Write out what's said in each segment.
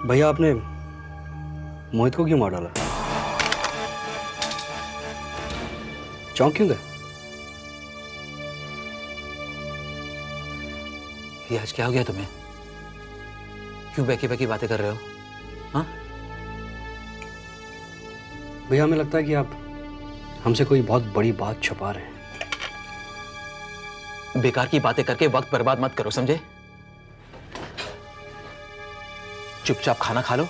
भैया आपने मोहित को क्यों मार डाला? चौंक क्यों गए? ये आज क्या हो गया तुम्हें? क्यों बैकी बैकी बातें कर रहे हो? हाँ? भैया हमें लगता है कि आप हमसे कोई बहुत बड़ी बात छुपा रहे हैं। बेकार की बातें करके वक्त बर्बाद मत करो, समझे? चुपचाप खाना खा लो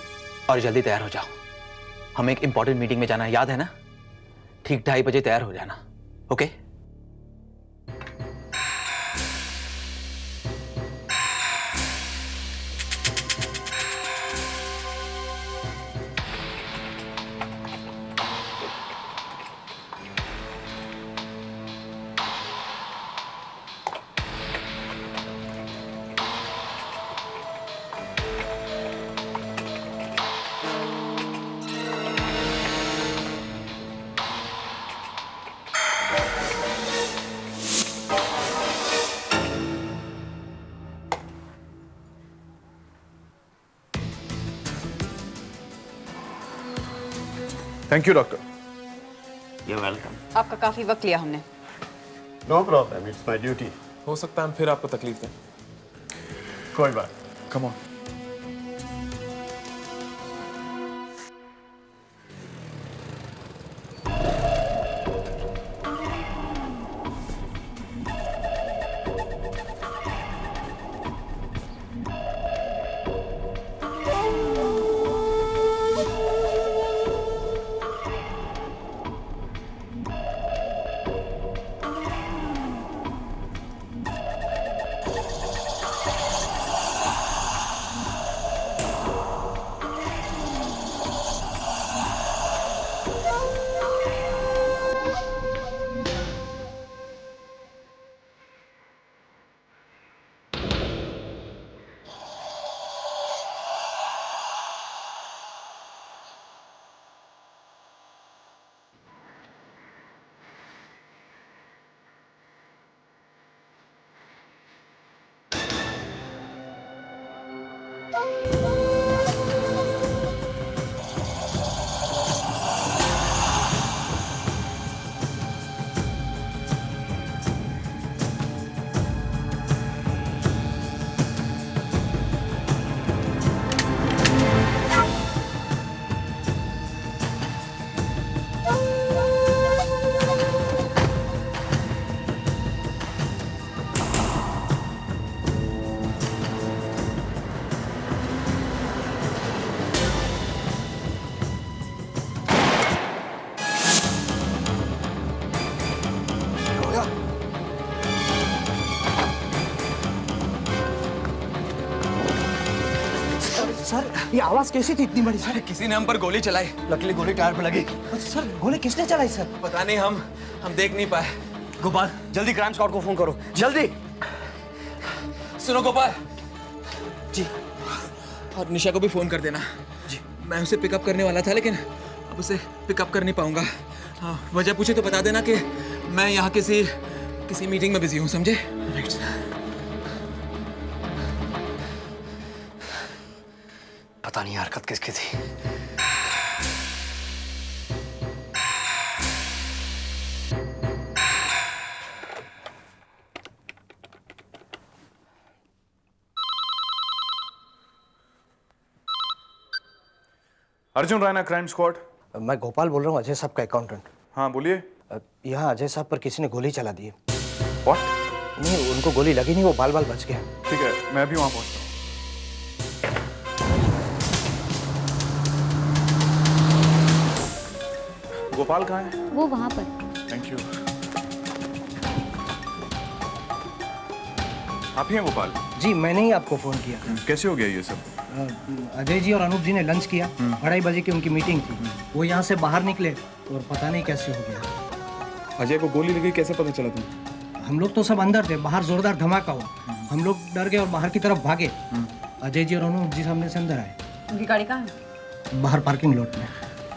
और जल्दी तैयार हो जाओ। हमें एक इंपॉर्टेंट मीटिंग में जाना है, याद है ना? ठीक 2:30 बजे तैयार हो जाना, okay? Thank you doctor. You're welcome. आपका काफी वक्त लिया हमने। No problem. It's my duty. हो सकता है हम फिर आपको तकलीफ दें। कोई बात। Come on. सर ये आवाज कैसी थी इतनी बड़ी? सर किसी ने हम पर गोली चलाई। लकीली गोली टायर पे लगी। सर गोली किसने चलाई सर? पता नहीं, हम देख नहीं पाए। गोपाल जल्दी क्राइम स्क्वाड को फोन करो, जल्दी। सुनो गोपाल जी। और निशा को भी फोन कर देना जी। मैं उसे पिकअप करने वाला था लेकिन अब उसे पिकअप कर नहीं पाऊंगा। हाँ, वजह पूछे तो बता देना कि मैं यहाँ किसी मीटिंग में बिजी हूँ, समझे? पता नहीं हरकत किसकी थी। Arjun Rana, crime squad. मैं गोपाल बोल रहा हूँ, अजय साहब का अकाउंटेंट। हाँ बोलिए। यहाँ अजय साहब पर किसी ने गोली चला दी है। व्हाट? नहीं, उनको गोली लगी नहीं, वो बाल बाल बच गए। ठीक है, मैं भी वहां पहुंचता हूँ। गोपाल कहाँ है? वो वहाँ पर। Thank you. आप ही हैं गोपाल? जी मैंने ही आपको फोन किया। कैसे हो गया ये सब? अजय जी और अनूप जी ने लंच किया, 2:30 बजे की उनकी मीटिंग थी। वो यहाँ से बाहर निकले और पता नहीं कैसे हो गया। अजय को गोली लगी, कैसे पता चला तुम? हम लोग तो सब अंदर थे, बाहर जोरदार धमाका हुआ। हम लोग डर गए और बाहर की तरफ भागे। अजय जी और अनूप जी सामने से अंदर आए। उनकी गाड़ी कहाँ है? बाहर पार्किंग लॉट में।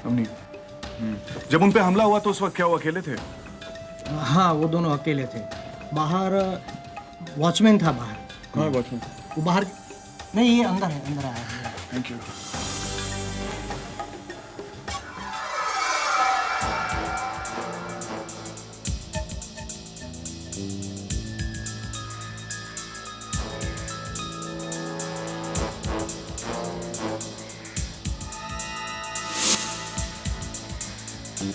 अमनी, जब उन पे हमला हुआ तो उस वक्त क्या वो अकेले थे? हाँ वो दोनों अकेले थे। बाहर वॉचमैन था बाहर। कहाँ वॉचमैन? वो बाहर नहीं, ये अंदर है, अंदर आया है। Thank you. क्या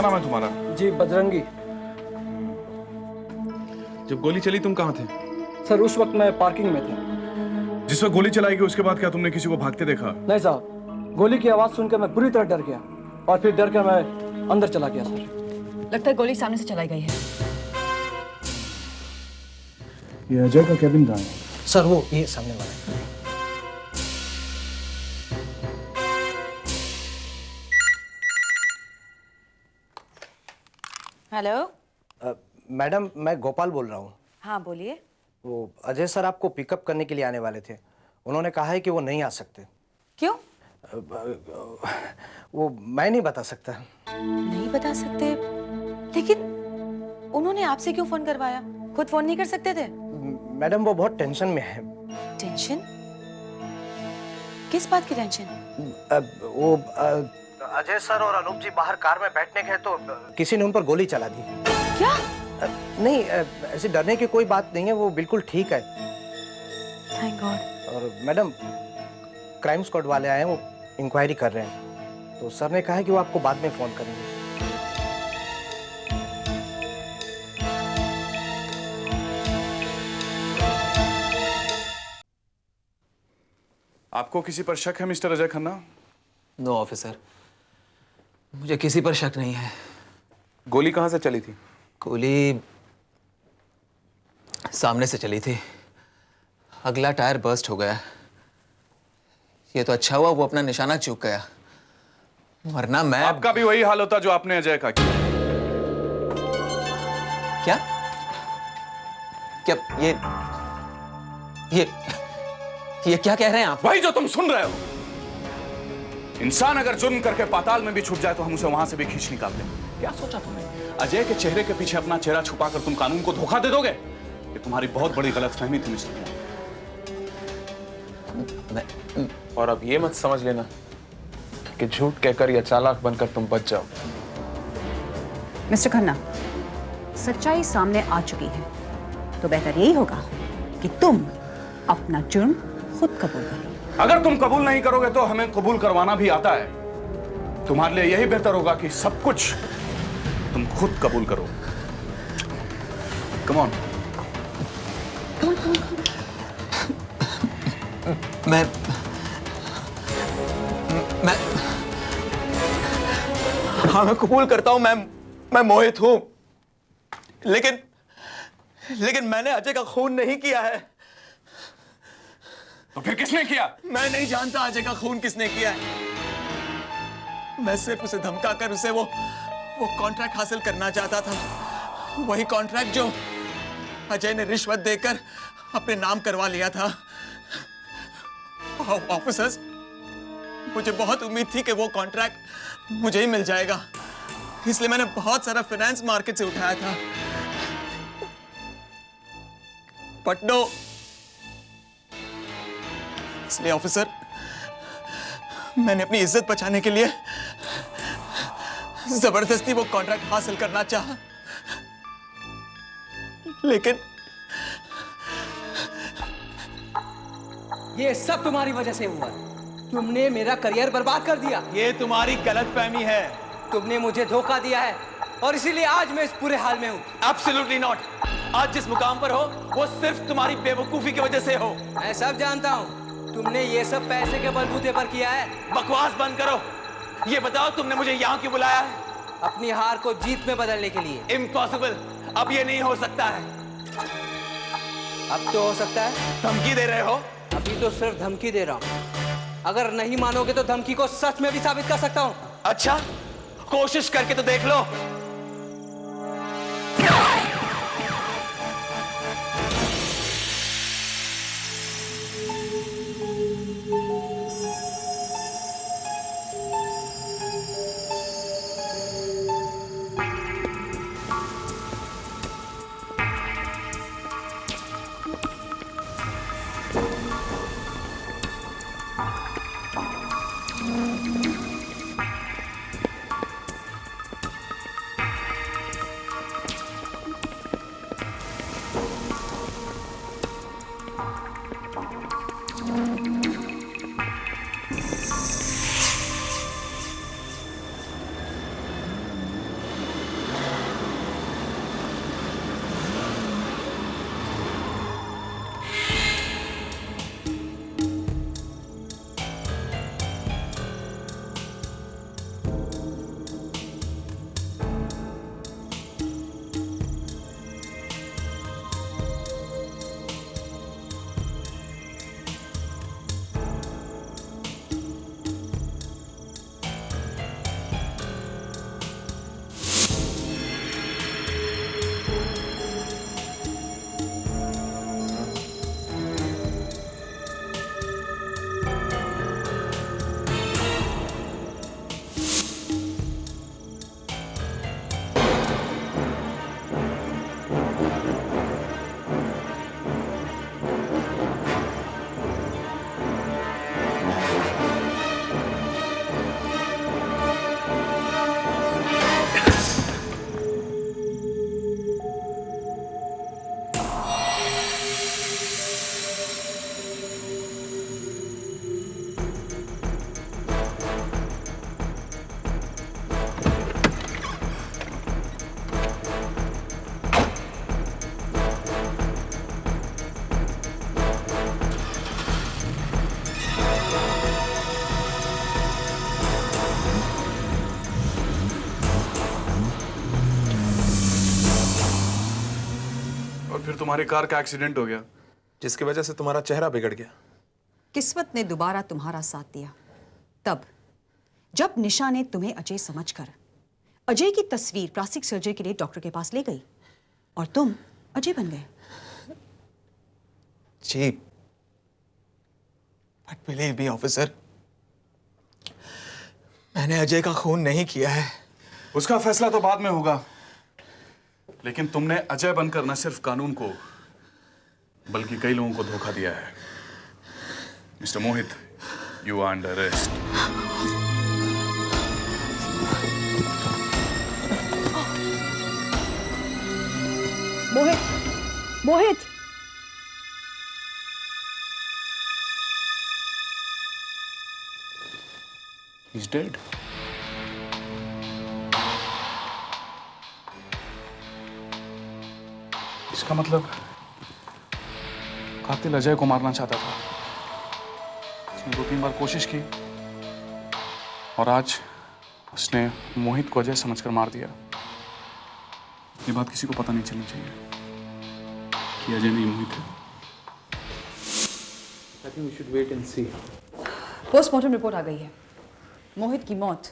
नाम है तुम्हारा? जी बजरंगी। जब गोली चली तुम कहाँ थे? सर उस वक्त मैं पार्किंग में था। जिस वक्त गोली चलाई गई उसके बाद क्या तुमने किसी को भागते देखा? नहीं साहब, गोली की आवाज़ सुनकर मैं पूरी तरह डर गया और फिर डर कर मैं अंदर चला गया सर। लगता है गोली सामने से चलाई गई है। ये अजय का केबिन कहाँ है? सर वो ये सामने वाला है। हेलो। मैडम मैं गोपाल बोल रहा हूँ। हाँ बोलिए। वो अजय सर आपको पिकअप करने के लिए आने वाले थे। उन्होंने कहा है कि वो नहीं आ सकते। क्यों? वो मैं नहीं बता सकता। नहीं बता सकते, लेकिन उन्होंने आपसे क्यों फोन करवाया? खुद फोन नहीं कर सकते थे? मैडम वो बहुत टेंशन में है। टेंशन? किस बात की टेंशन? वो अजय सर और अनूप जी बाहर कार में बैठने गए तो किसी ने उन पर गोली चला दी। क्या? नहीं ऐसे डरने की कोई बात नहीं है, वो बिल्कुल ठीक है। Thank God. और मैडम क्राइम स्क्वाड वाले आए हैं, वो इंक्वायरी कर रहे हैं, तो सर ने कहा है कि वो आपको बाद में फोन करेंगे। आपको किसी पर शक है mister Ajay Khanna? No officer, मुझे किसी पर शक नहीं है। गोली कहाँ से चली थी? गोली सामने से चली थी। अगला टायर बर्स्ट हो गया। ये तो अच्छा हुआ वो अपना निशाना चूक गया, वरना मैं। आपका भी वही हाल होता जो आपने अजय का किया। क्या? क्या ये क्या कह रहे हैं आप? वही जो तुम सुन रहे हो। इंसान अगर जुर्म करके पाताल में भी छुप जाए तो हम उसे वहां से भी खींच निकालते हैं। क्या सोचा तुमने? अजय के चेहरे के पीछे अपना चेहरा छुपाकर तुम कानून को धोखा दे दोगे? ये तुम्हारी बहुत बड़ी गलतफहमी थी मिस्टर। और अब ये मत समझ लेना कि झूठ कहकर या चालाक बनकर तुम बच जाओ। मिस्टर खन्ना, सच्चाई सामने आ चुकी है, तो बेहतर यही होगा कि तुम अपना जुर्म खुद कबूल करो। अगर तुम कबूल नहीं करोगे तो हमें कबूल करवाना भी आता है। तुम्हारे लिए यही बेहतर होगा कि सब कुछ तुम खुद कबूल करो। Come on. मैं हाँ मैं कबूल करता हूं। मैं मोहित हूं, लेकिन मैंने अजय का खून नहीं किया है। तो फिर किसने किया? मैं नहीं जानता अजय का खून किसने किया है। मैं सिर्फ उसे धमकाकर उसे वो कॉन्ट्रैक्ट हासिल करना चाहता था। वही कॉन्ट्रैक्ट जो अजय ने रिश्वत देकर अपने नाम करवा लिया था। ऑफिसर्स, मुझे बहुत उम्मीद थी कि वो कॉन्ट्रैक्ट मुझे ही मिल जाएगा, इसलिए मैंने बहुत सारा फाइनेंस मार्केट से उठाया था। But no. इसलिए ऑफिसर, मैंने अपनी इज्जत बचाने के लिए जबरदस्ती वो कॉन्ट्रैक्ट हासिल करना चाहा, लेकिन ये सब तुम्हारी वजह से हुआ। तुमने मेरा करियर बर्बाद कर दिया। ये तुम्हारी गलतफहमी है। तुमने मुझे धोखा दिया है और इसीलिए आज मैं इस पूरे हाल में हूँ। Absolutely not। आज जिस मुकाम पर हो वो सिर्फ तुम्हारी बेवकूफी की वजह से हो। मैं सब जानता हूँ। तुमने ये सब पैसे के बलबूते पर किया है। बकवास बंद करो। ये बताओ तुमने मुझे यहाँ क्यों बुलाया है? अपनी हार को जीत में बदलने के लिए। इम्पॉसिबल। अब ये नहीं हो सकता है। अब तो हो सकता है। धमकी दे रहे हो? अभी तो सिर्फ धमकी दे रहा हूँ। अगर नहीं मानोगे तो धमकी को सच में भी साबित कर सकता हूँ। अच्छा, कोशिश करके तो देख लो। फिर तुम्हारी कार का एक्सीडेंट हो गया, जिसकी वजह से तुम्हारा चेहरा बिगड़ गया। किस्मत ने दोबारा तुम्हारा साथ दिया तब, जब निशा ने तुम्हें अजय समझकर अजय की तस्वीर प्लास्टिक सर्जरी के लिए डॉक्टर के पास ले गई और तुम अजय बन गए। जी, बट बिलीव मी ऑफिसर, मैंने अजय का खून नहीं किया है। उसका फैसला तो बाद में होगा, लेकिन तुमने अजय बनकर न सिर्फ कानून को बल्कि कई लोगों को धोखा दिया है। Mister Mohit, you are under arrest. Mohit, Mohit, He's dead. इसका मतलब कातिल अजय को मारना चाहता था। उसने 2-3 बार कोशिश की और आज उसने मोहित को अजय समझकर मार दिया। ये बात किसी को पता नहीं चलनी चाहिए कि अजय नहीं मोहित है। I think we should wait and see. Postmortem report आ गई है। मोहित की मौत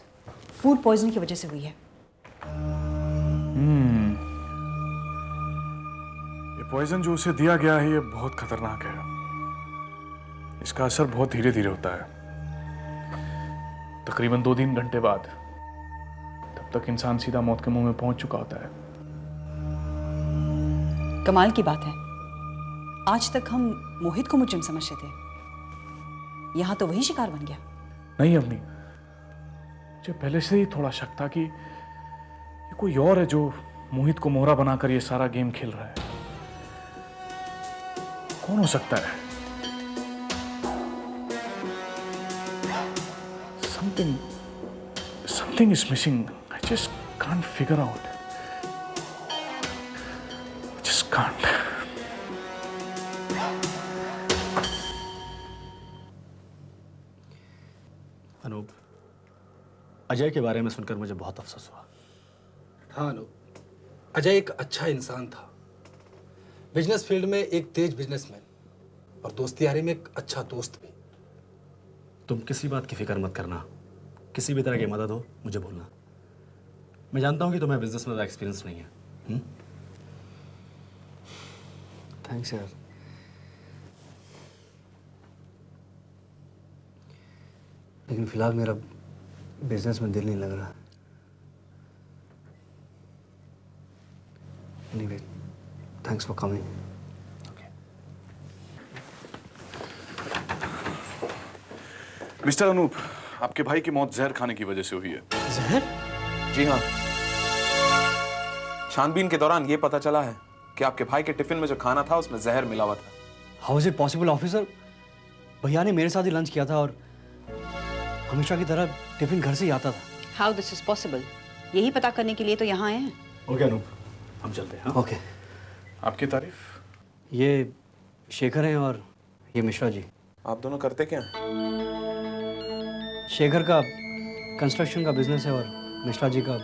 फूड पॉइजन की वजह से हुई है। ये पॉइजन जो उसे दिया गया है ये बहुत खतरनाक है। इसका असर बहुत धीरे धीरे होता है। तकरीबन 2-3 घंटे बाद तब तक इंसान सीधा मौत के मुंह में पहुंच चुका होता है। कमाल की बात है, आज तक हम मोहित को मुजरिम समझते थे, यहां तो वही शिकार बन गया। नहीं अवनी, मुझे पहले से ही थोड़ा शक था कि ये कोई और है जो मोहित को मोहरा बनाकर ये सारा गेम खेल रहा है। कौन हो सकता है? Something is missing. I just can't figure out. Just can't. Anoop, Ajay के बारे में सुनकर मुझे बहुत अफसोस हुआ। हाँ अनूप, अजय एक अच्छा इंसान था, बिजनेस फील्ड में एक तेज बिजनेसमैन और दोस्ती यारी में एक अच्छा दोस्त भी। तुम किसी बात की फिक्र मत करना, किसी भी तरह की मदद हो मुझे बोलना। मैं जानता हूँ कि तुम्हें बिजनेस में ज़्यादा एक्सपीरियंस नहीं है। थैंक्स यार। लेकिन फिलहाल मेरा बिजनेस में दिल नहीं लग रहा। Anyway, thanks for coming. Mister Anoop, आपके भाई की मौत जहर खाने की वजह से हुई है। जहर? जी हाँ, छानबीन के दौरान ये पता चला है कि आपके भाई के टिफिन में जो खाना था उसमें जहर मिला हुआ था। How is it possible officer? भैया ने मेरे साथ ही लंच किया था और हमेशा की तरह टिफिन घर से ही आता था। हाउ दिस इज पॉसिबल, यही पता करने के लिए तो यहाँ आए हैं। ओके अनूप, हम चलते हैं। ओके। आपकी तारीफ? ये शेखर हैं और ये मिश्रा जी। आप दोनों करते क्या? शेखर का कंस्ट्रक्शन का बिजनेस है और मिश्रा जी का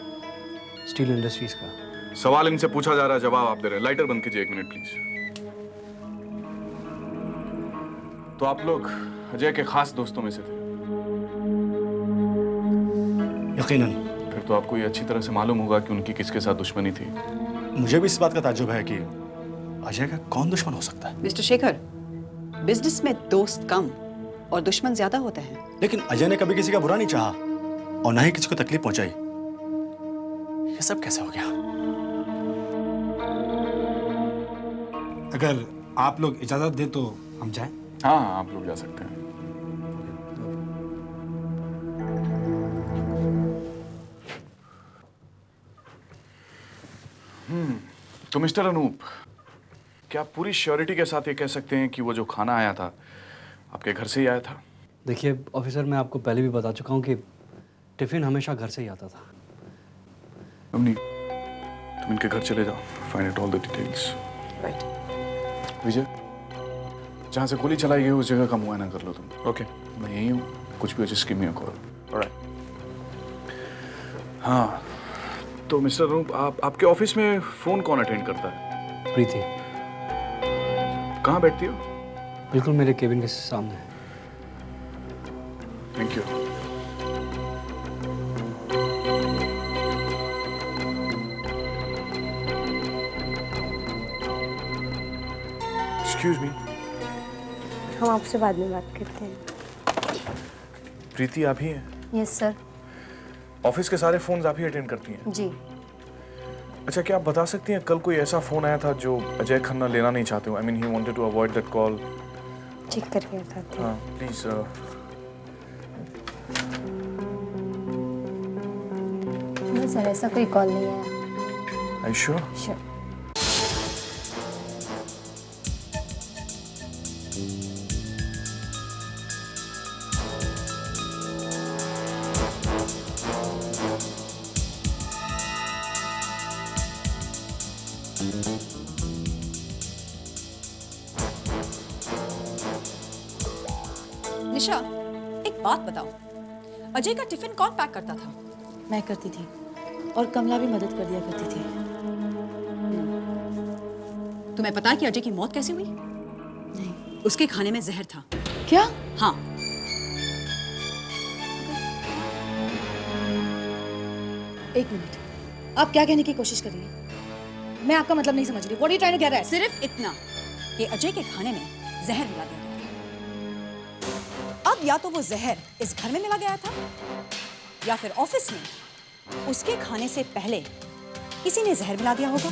स्टील इंडस्ट्रीज का। सवाल इनसे पूछा जा रहा है, जवाब आप दे रहे हैं। लाइटर बंद कीजिए 1 मिनट प्लीज। तो आप लोग अजय के खास दोस्तों में से थे? यकीनन। फिर तो आपको ये अच्छी तरह से मालूम होगा कि उनकी किसके साथ दुश्मनी थी। मुझे भी इस बात का ताज्जुब है कि अजय का कौन दुश्मन हो सकता है। मिस्टर शेखर, बिजनेस में दोस्त कम और दुश्मन ज्यादा होते हैं। लेकिन अजय ने कभी किसी का बुरा नहीं चाहा और ना ही किसी को तकलीफ पहुंचाई। ये सब कैसे हो गया? अगर आप लोग इजाजत दें तो हम जाएं? हाँ, आप लोग जा सकते हैं। तो मिस्टर अनूप, क्या आप पूरी श्योरिटी के साथ ये कह सकते हैं कि वो जो खाना आया था आपके घर से ही आया था? देखिए ऑफिसर, मैं आपको पहले भी बता चुका हूँ कि टिफिन हमेशा घर से ही आता था। अमनी, तुम इनके घर चले जाओ, find out all the details. Right. Vijay, जहाँ से गोली चलाई गई उस जगह का मुआयना कर लो तुम। ओके, मैं यही हूँ, कुछ भी हो जिसकी मैं कॉल। ऑलराइट। हाँ, तो मिस्टर अनूप, आपके ऑफिस में फोन कौन अटेंड करता है? प्रीति। कहाँ बैठती हो? बिल्कुल मेरे केबिन के सामने। Thank you. Excuse me. हम आपसे बाद में बात करते हैं। प्रीति आप ही हैं? Yes sir. ऑफिस के सारे फोन्स आप ही अटेंड करती हैं? जी। अच्छा, क्या आप बता सकती हैं कल कोई ऐसा फोन आया था जो अजय खन्ना लेना नहीं चाहते हो? I mean he wanted to avoid that call. Check करके बताते हैं। हाँ प्लीज। नहीं सर, ऐसा कोई कॉल नहीं आया। Are you sure? Sure. Nisha, एक बात बताओ, अजय का टिफिन कौन पैक करता था? मैं करती थी और कमला भी मदद कर दिया करती थी। तुम्हें पता है कि अजय की मौत कैसे हुई? नहीं। उसके खाने में जहर था। क्या? हाँ। एक मिनट, आप क्या कहने की कोशिश कर रही हैं? मैं आपका मतलब नहीं समझ रही। What are you trying to get at? सिर्फ इतना कि अजय के खाने में जहर मिला गया था। अब या तो वो जहर इस घर में मिला गया था या फिर ऑफिस में उसके खाने से पहले किसी ने जहर मिला दिया होगा।